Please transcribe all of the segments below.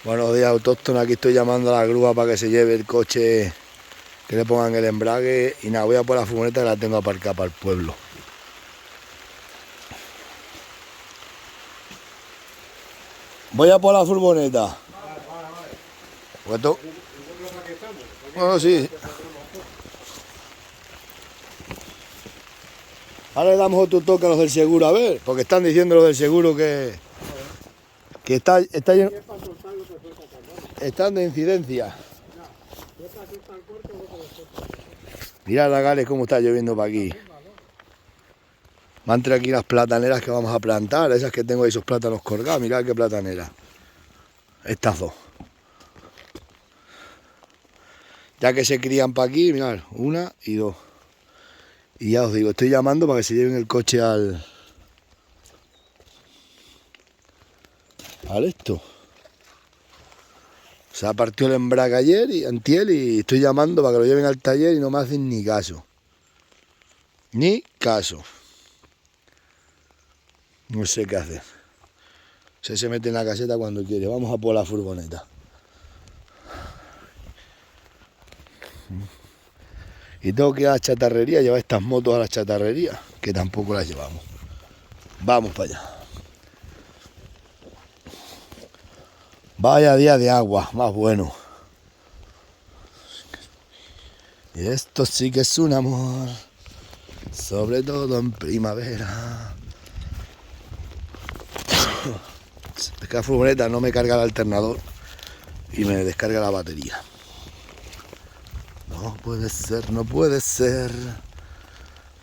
Buenos días, autóctono. Aquí estoy llamando a la grúa para que se lleve el coche, que le pongan el embrague. Y nada, voy a por la furgoneta que la tengo aparcada para el pueblo. Voy a por la furgoneta. Vale. ¿Puesto? ¿Nosotros aquí estamos? Bueno, sí. Ahora le damos otro toque a los del seguro, a ver, porque están diciendo los del seguro que está lleno, están de incidencia. Mirad la Gales cómo está lloviendo para aquí. Me han traído aquí las plataneras que vamos a plantar, esas que tengo ahí, esos plátanos colgados. Mirad qué platanera. Estas dos. Ya que se crían para aquí, mirad, una y dos. Y ya os digo, estoy llamando para que se lleven el coche al esto. Se ha partido el embrague ayer y antier y estoy llamando para que lo lleven al taller y no me hacen ni caso. Ni caso. No sé qué hacer. Se mete en la caseta cuando quiere. Vamos a por la furgoneta. Y tengo que ir a la chatarrería, llevar estas motos a la chatarrería, que tampoco las llevamos. Vamos para allá. Vaya día de agua, más bueno. Y esto sí que es un amor, sobre todo en primavera. Es que la furgoneta no me carga el alternador y me descarga la batería. No puede ser, no puede ser.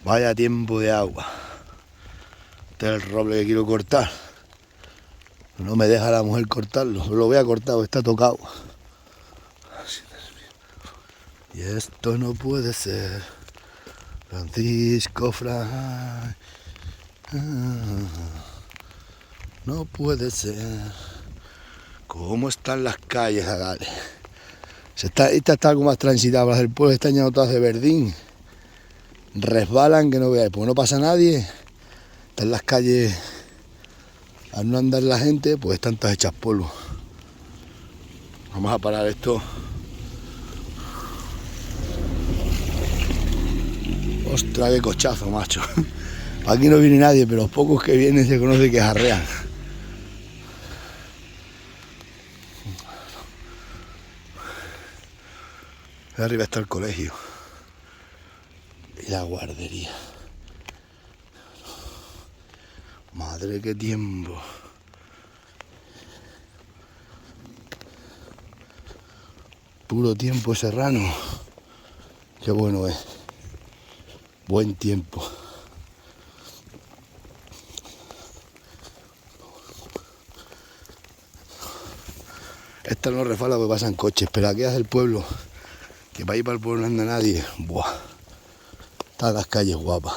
Vaya tiempo de agua. Este es el roble que quiero cortar. No me deja la mujer cortarlo. Lo voy a cortar, está tocado. Y esto no puede ser. Francisco Fray. No puede ser. ¿Cómo están las calles, Agales? Esta está algo más transitable. Las del pueblo están llenas todas de verdín. Resbalan que no veáis, porque no pasa nadie. Están las calles, al no andar la gente, pues están todas hechas polvo. Vamos a parar esto. Ostras, qué cochazo, macho. Aquí no viene nadie, pero los pocos que vienen se conoce que jarrean. Arriba está el colegio y la guardería. Madre, qué tiempo. Puro tiempo serrano. Qué bueno es. Buen tiempo. Esta no refala porque pasan coches, pero aquí es el pueblo, que para ir para el pueblo no anda nadie. Buah. Están las calles guapas.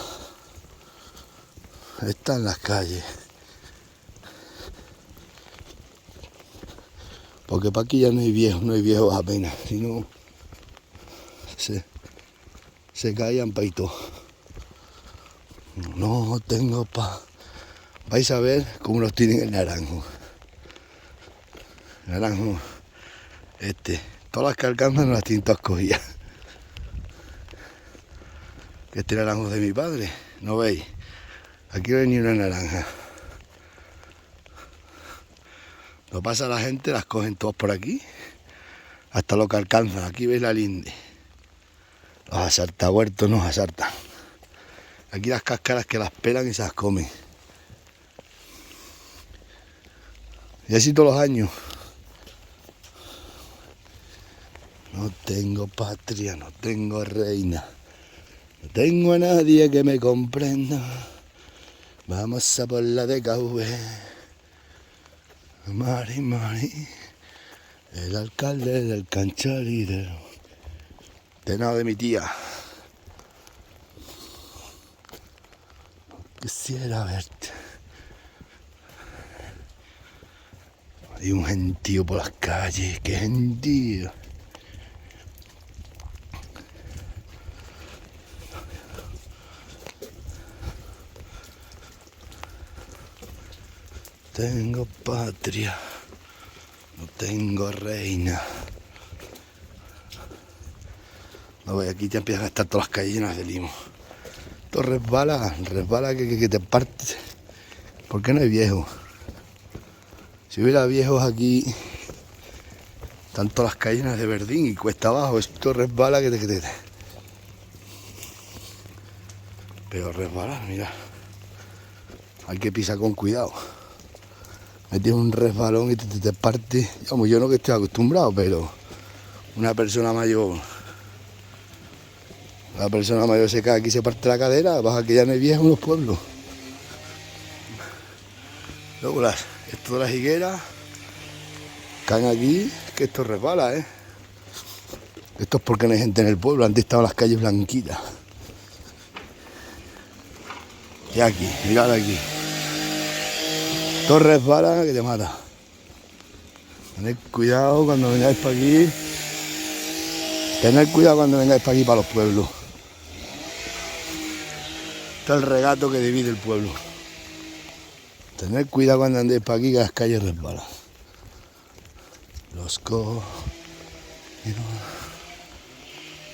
Están las calles. Porque para aquí ya no hay viejos apenas, sino se caían para y todo. No tengo Vais a ver cómo los tienen el naranjo. El naranjo, todas las que alcanzan no las tienen todas cogidas. Que este naranjo es de mi padre, ¿no veis? Aquí no hay ni una naranja. Lo pasa a la gente, las cogen todas por aquí, hasta lo que alcanzan. Aquí veis la linde. Los asartahuertos nos asartan. Aquí las cáscaras que las pelan y se las comen. Y así todos los años. No tengo patria, no tengo reina, no tengo a nadie que me comprenda. Vamos a por la DKV. Mari, el alcalde del Canchari, de nada de mi tía. Quisiera verte. Hay un gentío por las calles, qué gentío. Tengo patria, No tengo reina. No, aquí ya empiezan a estar todas las calles llenas de limo. Esto resbala que te partes. ¿Por qué no hay viejos? Si hubiera viejos aquí, tanto las calles llenas de verdín y cuesta abajo, esto resbala que te. Pero resbalar, mira. Hay que pisar con cuidado. Metes un resbalón y te parte. Vamos, yo no que estoy acostumbrado, pero una persona mayor. La persona mayor se cae aquí, se parte la cadera, baja que ya no hay viejos en los pueblos. Luego esto de las higueras caen aquí, que esto resbala, ¿eh? Esto es porque no hay gente en el pueblo, antes estaban las calles blanquitas. Y aquí, mirad aquí. Esto resbala que te mata. Tened cuidado cuando vengáis para aquí. Tened cuidado cuando vengáis para aquí, para los pueblos. Este es el regato que divide el pueblo. Tened cuidado cuando andéis para aquí, que las calles resbalan. Los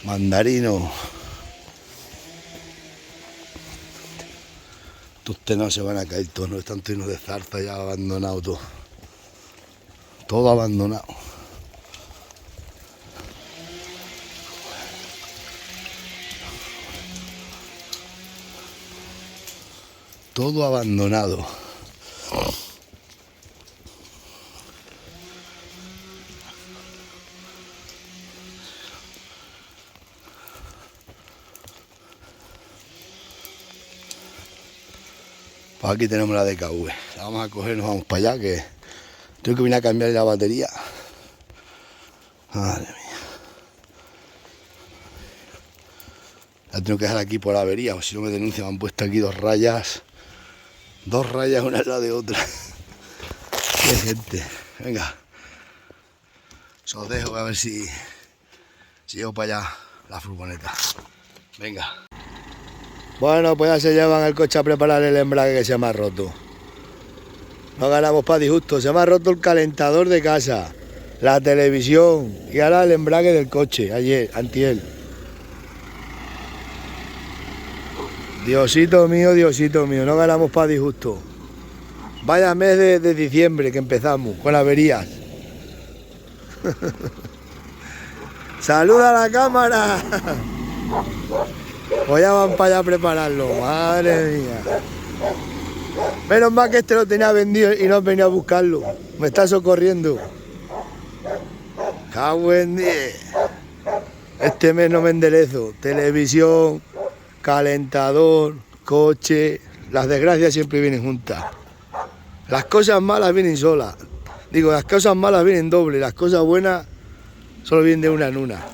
mandarinos. Estos no se van a caer todos, no están llenos de zarza, ya abandonado todo. Todo abandonado. Todo abandonado. Pues aquí tenemos la DKV. La vamos a coger, nos vamos para allá, que tengo que venir a cambiar la batería. Madre mía. La tengo que dejar aquí por avería, o si no me denuncian. Me han puesto aquí dos rayas una al lado de otra. Qué gente. Venga. Os dejo a ver si llego para allá la furgoneta. Venga. Bueno, pues ya se llevan el coche a preparar el embrague que se me ha roto. No ganamos para disgusto. Se me ha roto el calentador de casa, la televisión y ahora el embrague del coche, antier. Diosito mío, no ganamos para disgusto. Vaya mes de diciembre que empezamos con averías. ¡Saluda a la cámara! Pues ya van para allá a prepararlo, madre mía. Menos mal que este lo tenía vendido y no venía a buscarlo. Me está socorriendo. Cago en 10. Este mes no me enderezo. Televisión, calentador, coche. Las desgracias siempre vienen juntas. Las cosas malas vienen solas. Digo, las cosas malas vienen doble. Las cosas buenas solo vienen de una en una.